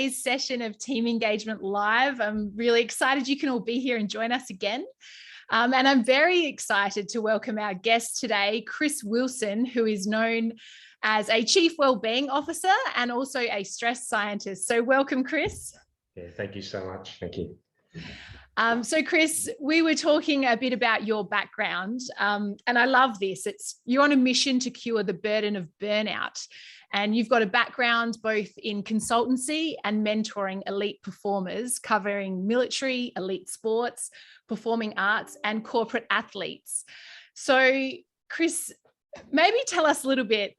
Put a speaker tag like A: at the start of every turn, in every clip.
A: Today's session of Team Engagement Live. I'm really excited you can all be here and join us again. And I'm very excited to welcome our guest today, Chris Wilson, who is known as a Chief Wellbeing Officer and also a stress scientist. So welcome, Chris.
B: Yeah, thank you so much. Thank you.
A: So Chris, we were talking a bit about your background, and I love this. You're on a mission to cure the burden of burnout, and you've got a background both in consultancy and mentoring elite performers, covering military, elite sports, performing arts, and corporate athletes. So Chris, maybe tell us a little bit.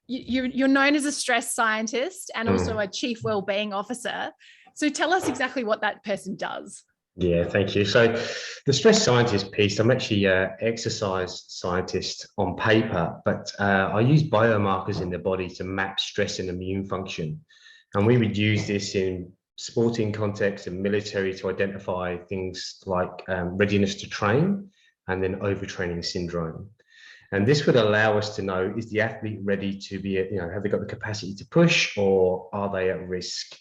A: You're known as a stress scientist and also a Chief Wellbeing Officer. So tell us exactly what that person does.
B: Yeah, thank you. So the stress scientist piece, I'm actually an exercise scientist on paper, but I use biomarkers in the body to map stress and immune function. And we would use this in sporting context and military to identify things like readiness to train and then overtraining syndrome. And this would allow us to know, is the athlete ready to be, have they got the capacity to push, or are they at risk?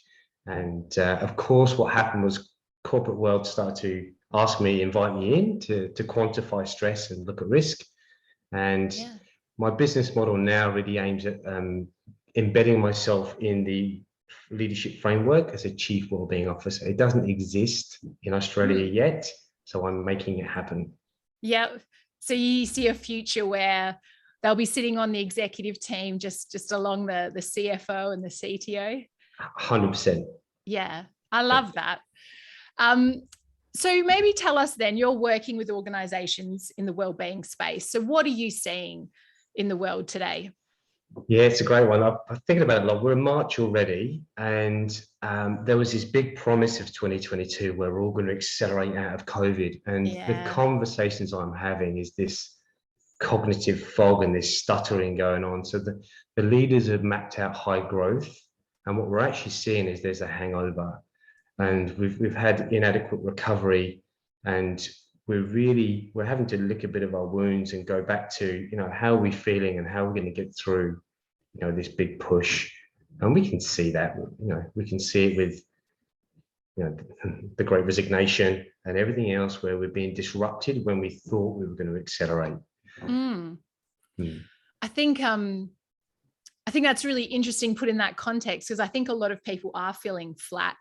B: And of course, what happened was corporate world started to invite me in to quantify stress and look at risk. And my business model now really aims at embedding myself in the leadership framework as a Chief Wellbeing Officer. It doesn't exist in Australia yet, so I'm making it happen.
A: Yeah. So you see a future where they'll be sitting on the executive team just along the CFO and the CTO?
B: 100%.
A: Yeah, I love that. So maybe tell us then, you're working with organizations in the wellbeing space. So what are you seeing in the world today?
B: Yeah, it's a great one. I'm thinking about it a lot. We're in March already, and there was this big promise of 2022 where we're all going to accelerate out of COVID. And the conversations I'm having is this cognitive fog and this stuttering going on. So the leaders have mapped out high growth, and what we're actually seeing is there's a hangover. And we've had inadequate recovery, and we're having to lick a bit of our wounds and go back to, how are we feeling and how are we going to get through, this big push. And we can see that, we can see it with, the Great Resignation and everything else, where we're being disrupted when we thought we were going to accelerate.
A: I think that's really interesting put in that context, because I think a lot of people are feeling flat.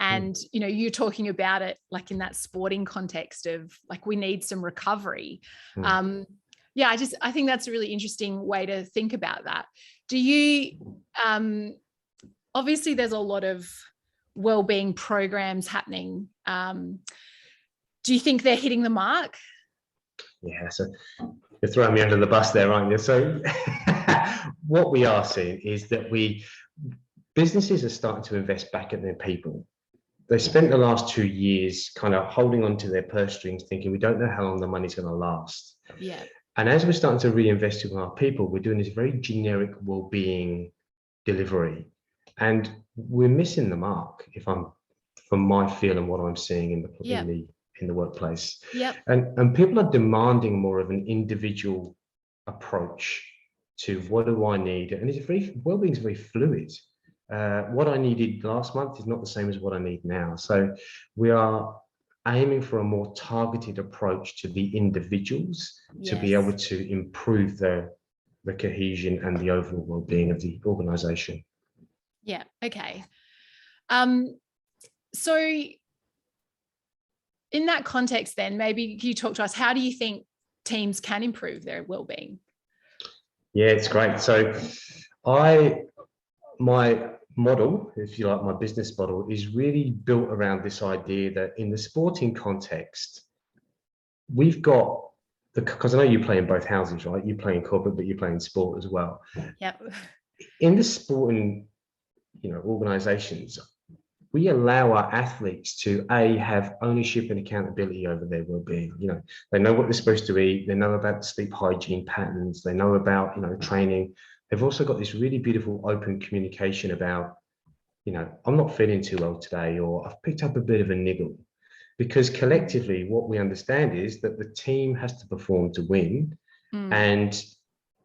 A: And, you're talking about it like in that sporting context of like, we need some recovery. I think that's a really interesting way to think about that. Do you, obviously there's a lot of wellbeing programs happening. Do you think they're hitting the mark?
B: Yeah, so you're throwing me under the bus there, aren't you? So what we are seeing is that businesses are starting to invest back in their people. They spent the last 2 years kind of holding on to their purse strings, thinking we don't know how long the money's going to last.
A: Yeah.
B: And as we're starting to reinvest in our people, we're doing this very generic well-being delivery, and we're missing the mark. From my feel and what I'm seeing in the workplace.
A: Yep.
B: And people are demanding more of an individual approach to what do I need, and well-being is very fluid. What I needed last month is not the same as what I need now. So we are aiming for a more targeted approach to the individuals to be able to improve the cohesion and the overall well-being of the organization.
A: Yeah. Okay. So in that context, then maybe you talk to us, how do you think teams can improve their well-being?
B: Yeah, it's great. So my model, if you like, my business model is really built around this idea that in the sporting context, we've got because I know you play in both houses, right? You play in corporate, but you play in sport as well.
A: Yep. In
B: the sporting, organizations, we allow our athletes to have ownership and accountability over their well-being. They know what they're supposed to eat. They know about sleep hygiene patterns. They know about, training. They've also got this really beautiful open communication about, I'm not feeling too well today, or I've picked up a bit of a niggle. Because collectively, what we understand is that the team has to perform to win. And,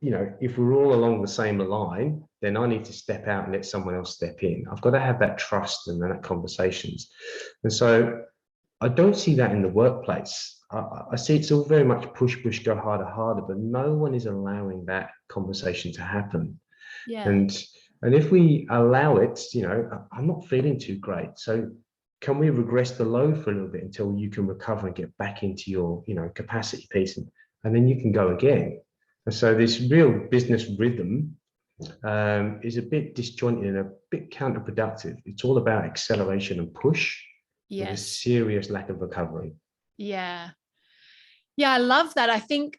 B: if we're all along the same line, then I need to step out and let someone else step in. I've got to have that trust and that conversations. And so I don't see that in the workplace. I see it's all very much push, push, go harder, harder, but no one is allowing that conversation to happen.
A: Yeah.
B: And if we allow it, I'm not feeling too great. So can we regress the load for a little bit until you can recover and get back into your, capacity piece, and then you can go again. And so this real business rhythm is a bit disjointed and a bit counterproductive. It's all about acceleration and push with a serious lack of recovery.
A: Yeah. Yeah, I love that. I think,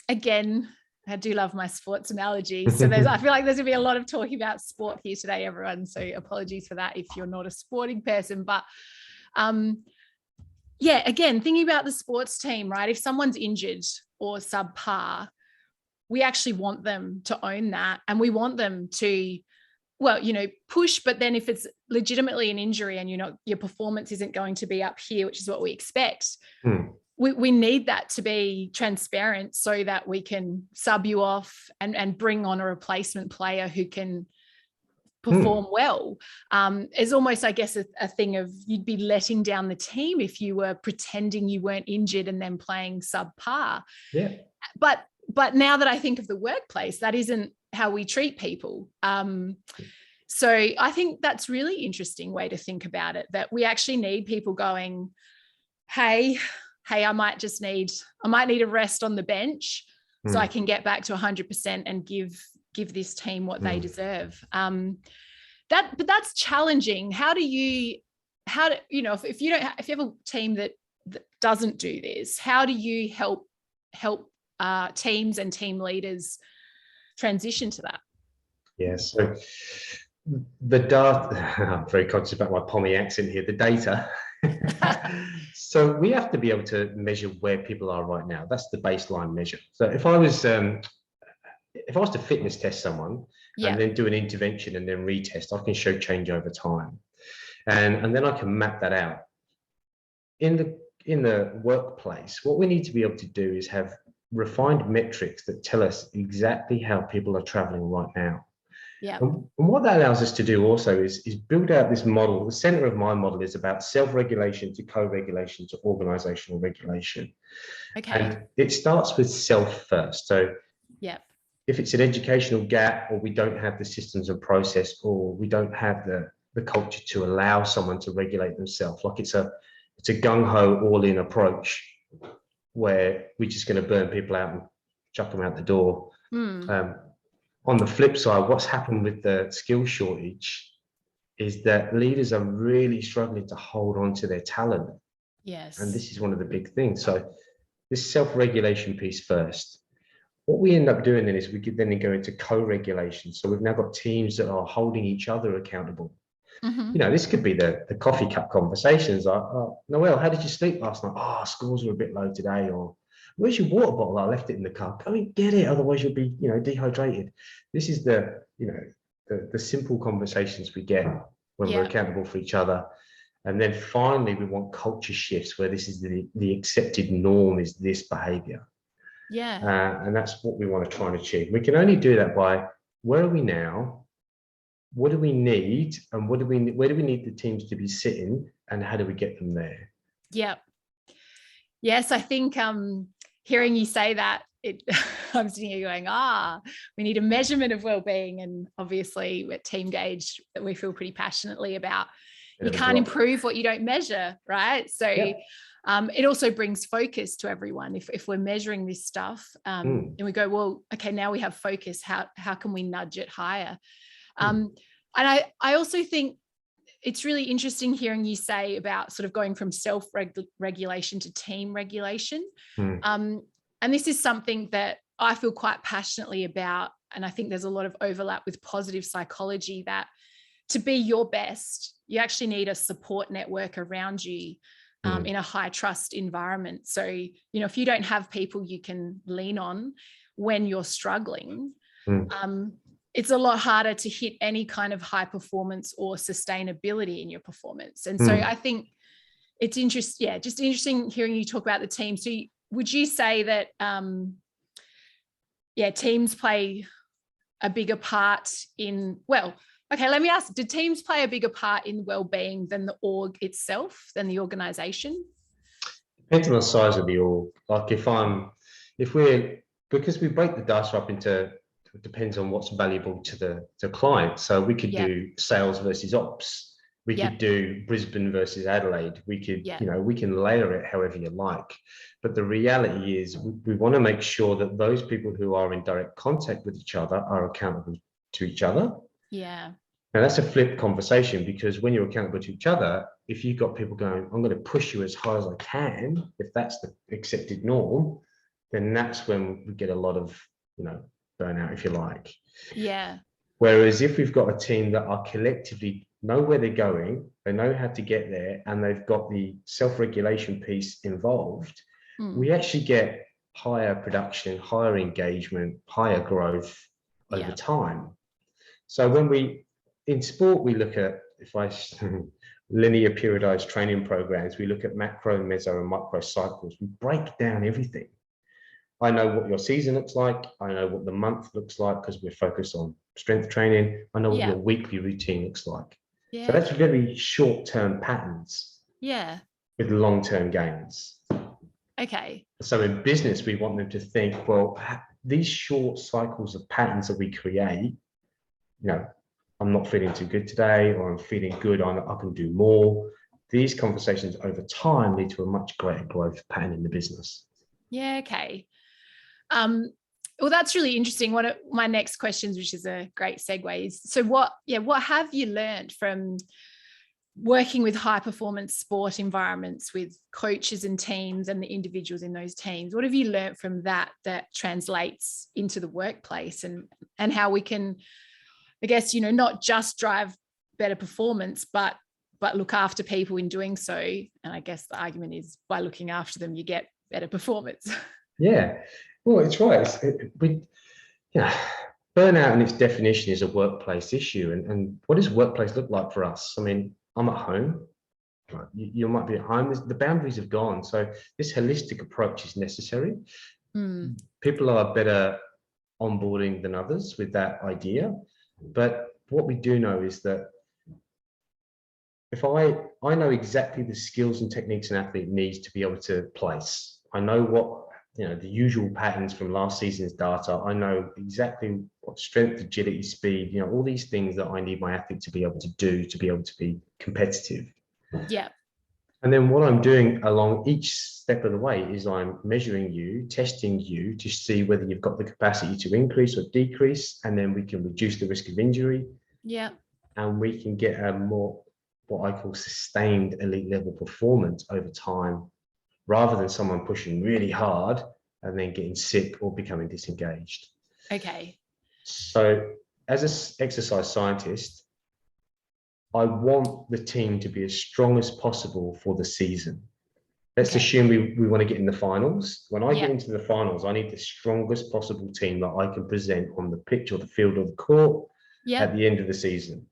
A: again, I do love my sports analogies. So I feel like there's gonna be a lot of talking about sport here today, everyone. So apologies for that if you're not a sporting person. But yeah, again, thinking about the sports team, right? If someone's injured or subpar, we actually want them to own that, and we want them to, push. But then if it's legitimately an injury and your performance isn't going to be up here, which is what we expect, we need that to be transparent so that we can sub you off and bring on a replacement player who can perform well. It's almost, I guess, a thing of you'd be letting down the team if you were pretending you weren't injured and then playing subpar.
B: Yeah.
A: But now that I think of the workplace, that isn't how we treat people. So I think that's really interesting way to think about it, that we actually need people going, hey, I might need a rest on the bench so I can get back to 100% and give this team what they deserve. But that's challenging. If you have a team that doesn't do this, how do you help teams and team leaders transition to that?
B: Yeah, so the data, I'm very conscious about my Pommy accent here, the data. So we have to be able to measure where people are right now. That's the baseline measure. So if I was to fitness test someone and then do an intervention and then retest, I can show change over time. And then I can map that out. In the workplace, what we need to be able to do is have refined metrics that tell us exactly how people are traveling right now.
A: Yeah.
B: And what that allows us to do also is build out this model. The center of my model is about self-regulation to co-regulation to organizational regulation.
A: Okay.
B: And it starts with self first. So if it's an educational gap, or we don't have the systems and process, or we don't have the culture to allow someone to regulate themselves, like it's a gung-ho all-in approach where we're just going to burn people out and chuck them out the door. On the flip side, what's happened with the skill shortage is that leaders are really struggling to hold on to their talent.
A: Yes.
B: And this is one of the big things. So this self-regulation piece first. What we end up doing then is we could then go into co-regulation. So we've now got teams that are holding each other accountable. This could be the coffee cup conversations. Like, oh, Noelle, how did you sleep last night? Oh, scores were a bit low today. Or where's your water bottle? I left it in the car. Go and get it, otherwise you'll be, dehydrated. This is the simple conversations we get when we're accountable for each other. And then finally, we want culture shifts where this is the accepted norm is this behavior. Yeah. And that's what we want to try and achieve. We can only do that by where are we now? What do we need? And where do we need the teams to be sitting? And how do we get them there?
A: Yeah. Yes, I think hearing you say that, I'm sitting here going, we need a measurement of well-being. And obviously at Teamgage, that we feel pretty passionately about, you can't improve what you don't measure, right? So it also brings focus to everyone. If we're measuring this stuff and we go, well, okay, now we have focus, how can we nudge it higher? And I also think it's really interesting hearing you say about sort of going from self-regulation to team regulation. And this is something that I feel quite passionately about. And I think there's a lot of overlap with positive psychology, that to be your best, you actually need a support network around you in a high trust environment. So, if you don't have people you can lean on when you're struggling, it's a lot harder to hit any kind of high performance or sustainability in your performance. And so I think it's just interesting hearing you talk about the team. So would you say that, teams play a bigger part in, well, okay, let me ask, do teams play a bigger part in well-being than the org itself, than the organization?
B: Depends on the size of the org. Like because we break the data up into, it depends on what's valuable to the client. So we could do sales versus ops. We could do Brisbane versus Adelaide. We could, we can layer it however you like. But the reality is we want to make sure that those people who are in direct contact with each other are accountable to each other.
A: Yeah.
B: Now that's a flip conversation, because when you're accountable to each other, if you've got people going, I'm going to push you as high as I can, if that's the accepted norm, then that's when we get a lot of, burnout, if you like.
A: Yeah.
B: Whereas if we've got a team that are collectively know where they're going, they know how to get there, and they've got the self-regulation piece involved, we actually get higher production, higher engagement, higher growth over time. So when in sport, we look at, linear periodized training programs, we look at macro, meso, and micro cycles. We break down everything. I know what your season looks like. I know what the month looks like, because we're focused on strength training. I know what your weekly routine looks like. So that's very short-term patterns.
A: Yeah.
B: With long-term gains.
A: Okay.
B: So in business, we want them to think, well, these short cycles of patterns that we create, I'm not feeling too good today, or I'm feeling good, I can do more. These conversations over time lead to a much greater growth pattern in the business.
A: Yeah, okay. Well, that's really interesting. One of my next questions, which is a great segue, is, so what have you learned from working with high performance sport environments with coaches and teams and the individuals in those teams? What have you learned from that translates into the workplace, and how we can, I guess, not just drive better performance, but look after people in doing so? And I guess the argument is, by looking after them, you get better performance.
B: Yeah, well, it's right. Burnout in its definition is a workplace issue. And what does workplace look like for us? I mean, I'm at home. You might be at home. The boundaries have gone. So this holistic approach is necessary. People are better onboarding than others with that idea. But what we do know is that if I know exactly the skills and techniques an athlete needs to be able to place. I know what, the usual patterns from last season's data. I know exactly what strength, agility, speed, all these things that I need my athlete to be able to do to be able to be competitive.
A: Yeah.
B: And then what I'm doing along each step of the way is I'm measuring you, testing you to see whether you've got the capacity to increase or decrease. And then we can reduce the risk of injury.
A: Yeah.
B: And we can get a more, what I call sustained elite level performance over time, rather than someone pushing really hard and then getting sick or becoming disengaged.
A: Okay.
B: So as an exercise scientist, I want the team to be as strong as possible for the season. Let's assume we want to get in the finals. When I get into the finals, I need the strongest possible team that I can present on the pitch or the field or the court at the end of the season.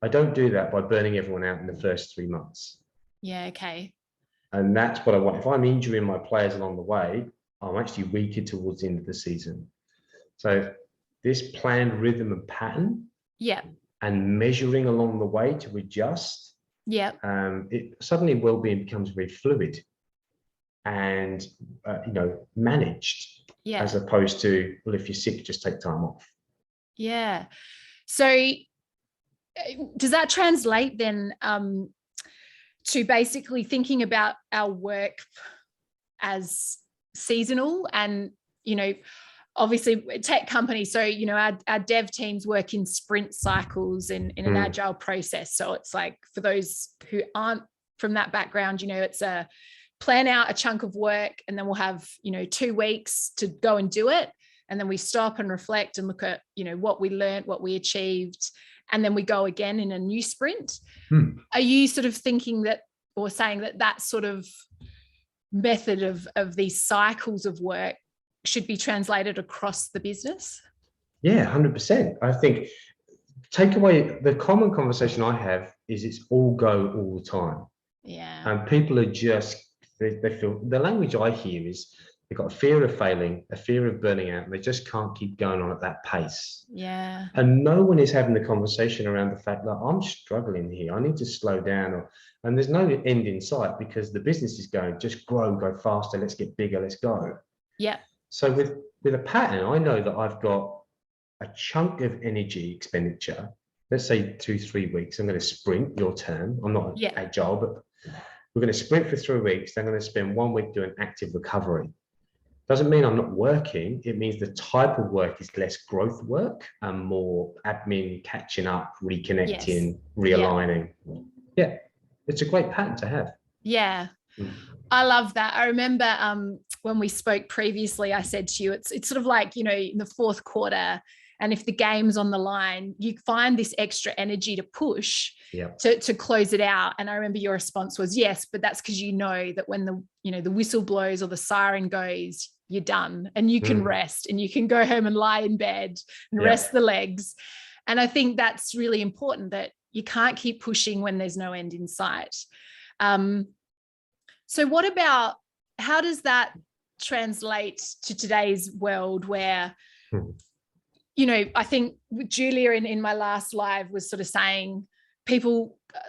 B: I don't do that by burning everyone out in the first 3 months.
A: Yeah, okay.
B: And that's what I want. If I'm injuring my players along the way, I'm actually weaker towards the end of the season. So this planned rhythm and pattern, and measuring along the way to adjust, suddenly well-being becomes very fluid and managed, as opposed to, well, if you're sick, just take time off.
A: Yeah. So does that translate then to basically thinking about our work as seasonal? And obviously tech companies, so our dev teams work in sprint cycles in an agile process. So it's like, for those who aren't from that background, it's a plan out a chunk of work, and then we'll have 2 weeks to go and do it, and then we stop and reflect and look at what we learned, what we achieved, and then we go again in a new sprint. Are you sort of thinking that, or saying that sort of method of these cycles of work should be translated across the business? Yeah,
B: 100%. I think take away the common conversation I have is it's all go all the time.
A: Yeah.
B: And people are just, they feel, the language I hear is They've got a fear of failing, a fear of burning out, and they just can't keep going on at that pace.
A: Yeah.
B: And no one is having the conversation around the fact that I'm struggling here. I need to slow down, and there's no end in sight because the business is going, just grow, go faster, let's get bigger, let's go.
A: Yeah.
B: So with a pattern, I know that I've got a chunk of energy expenditure. Let's say 2-3 weeks. I'm going to sprint, your term. I'm not agile, but we're going to sprint for 3 weeks. Then I'm going to spend 1 week doing active recovery. Doesn't mean I'm not working. It means the type of work is less growth work and more admin, catching up, reconnecting, realigning. Yeah, it's a great pattern to have.
A: Yeah. I love that. I remember when we spoke previously, I said to you, it's sort of like, you know, in the fourth quarter, and if the game's on the line, you find this extra energy to push to close it out. And I remember your response was, yes, but that's because you know that when the whistle blows or the siren goes, you're done and you can rest and you can go home and lie in bed and rest the legs. And I think that's really important, that you can't keep pushing when there's no end in sight. So what about, how does that translate to today's world where, you know, I think Julia in my last live was sort of saying a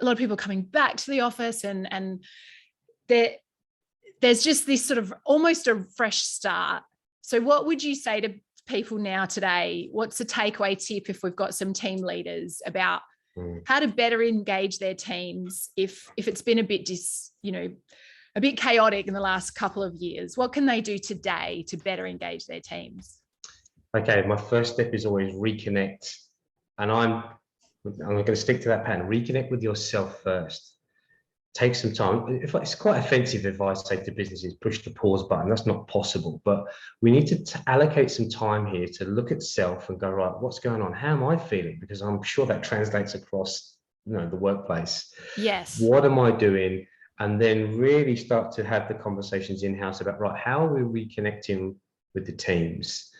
A: lot of people coming back to the office and there's just this sort of almost a fresh start. So what would you say to people now today? What's a takeaway tip if we've got some team leaders about how to better engage their teams if it's been a bit a bit chaotic in the last couple of years? What can they do today to better engage their teams? Okay,
B: my first step is always reconnect. And I'm going to stick to that pattern. Reconnect with yourself first. Take some time. It's quite offensive if I say to businesses, push the pause button. That's not possible. But we need to allocate some time here to look at self and go, right, what's going on? How am I feeling? Because I'm sure that translates across, you know, the workplace.
A: Yes.
B: What am I doing? And then really start to have the conversations in-house about, right, how are we reconnecting with the teams?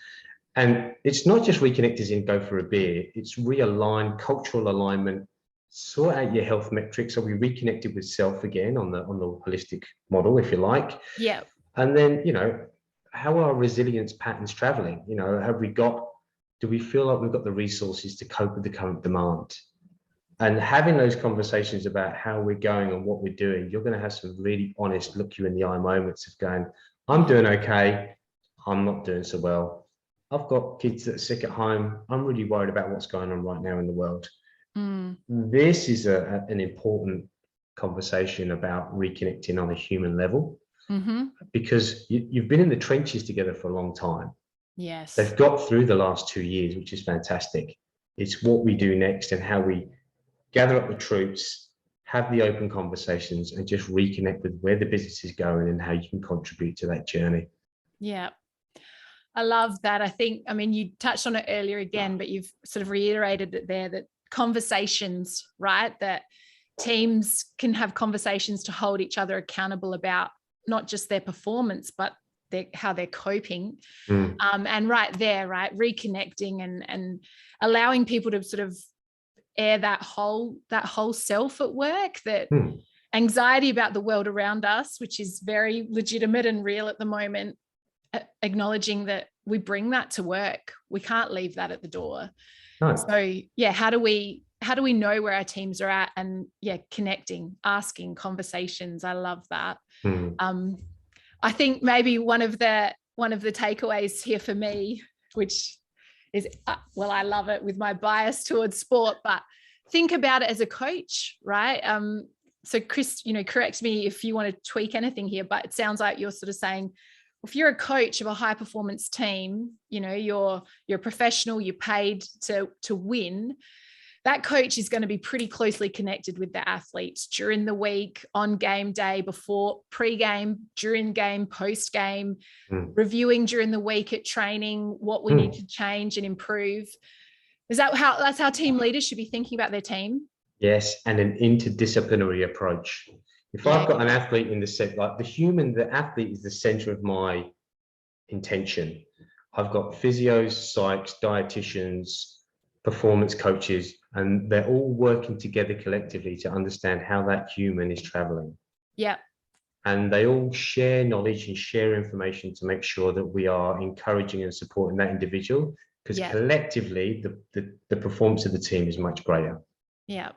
B: And it's not just reconnect as in go for a beer, it's realign, cultural alignment, sort out your health metrics. So we reconnected with self again on the holistic model, if you like.
A: Yeah.
B: And then, you know, how are our resilience patterns traveling? You know, do we feel like we've got the resources to cope with the current demand? And having those conversations about how we're going and what we're doing, you're going to have some really honest, look you in the eye moments of going, I'm doing okay, I'm not doing so well. I've got kids that are sick at home. I'm really worried about what's going on right now in the world. This is an important conversation about reconnecting on a human level, because you've been in the trenches together for a long time.
A: Yes.
B: They've got through the last 2 years, which is fantastic. It's what we do next and how we gather up the troops, have the open conversations, and just reconnect with where the business is going and how you can contribute to that journey.
A: Yeah. I love that. I mean, you touched on it earlier again, but you've sort of reiterated it there, that conversations, right? That teams can have conversations to hold each other accountable about not just their performance, but how they're coping. And right there, right, reconnecting and allowing people to sort of air that whole self at work, that anxiety about the world around us, which is very legitimate and real at the moment, acknowledging that we bring that to work. We can't leave that at the door. No. So yeah, how do we know where our teams are at? And yeah, connecting, asking, conversations. I love that. I think maybe one of the takeaways here for me, which is, well, I love it with my bias towards sport, but think about it as a coach, right? So Chris, you know, correct me if you want to tweak anything here, but it sounds like you're sort of saying, if you're a coach of a high performance team, you know, you're a professional, you're paid to win. That coach is going to be pretty closely connected with the athletes during the week, on game day, before, pre-game, during game, post-game, reviewing during the week at training, what we need to change and improve. That's how team leaders should be thinking about their team?
B: Yes, and an interdisciplinary approach. If I've got an athlete in the set, like the athlete is the center of my intention. I've got physios, psychs, dietitians, performance coaches, and they're all working together collectively to understand how that human is traveling.
A: Yeah.
B: and they all share knowledge and share information to make sure that we are encouraging and supporting that individual, because collectively the performance of the team is much greater.
A: Yeah.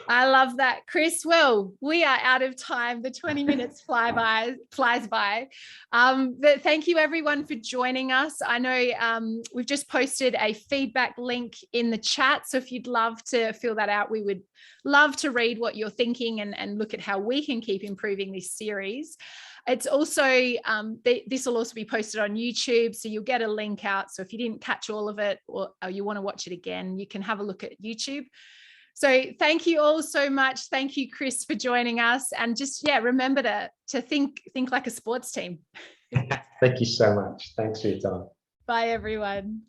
A: I love that, Chris. Well, we are out of time. The 20 minutes flies by. But thank you everyone for joining us. I know we've just posted a feedback link in the chat. So if you'd love to fill that out, we would love to read what you're thinking and look at how we can keep improving this series. It's also, this will also be posted on YouTube, so you'll get a link out. So if you didn't catch all of it, or you want to watch it again, you can have a look at YouTube. So thank you all so much. Thank you, Chris, for joining us. And just, remember to think like a sports team.
B: Thank you so much. Thanks for your time.
A: Bye, everyone.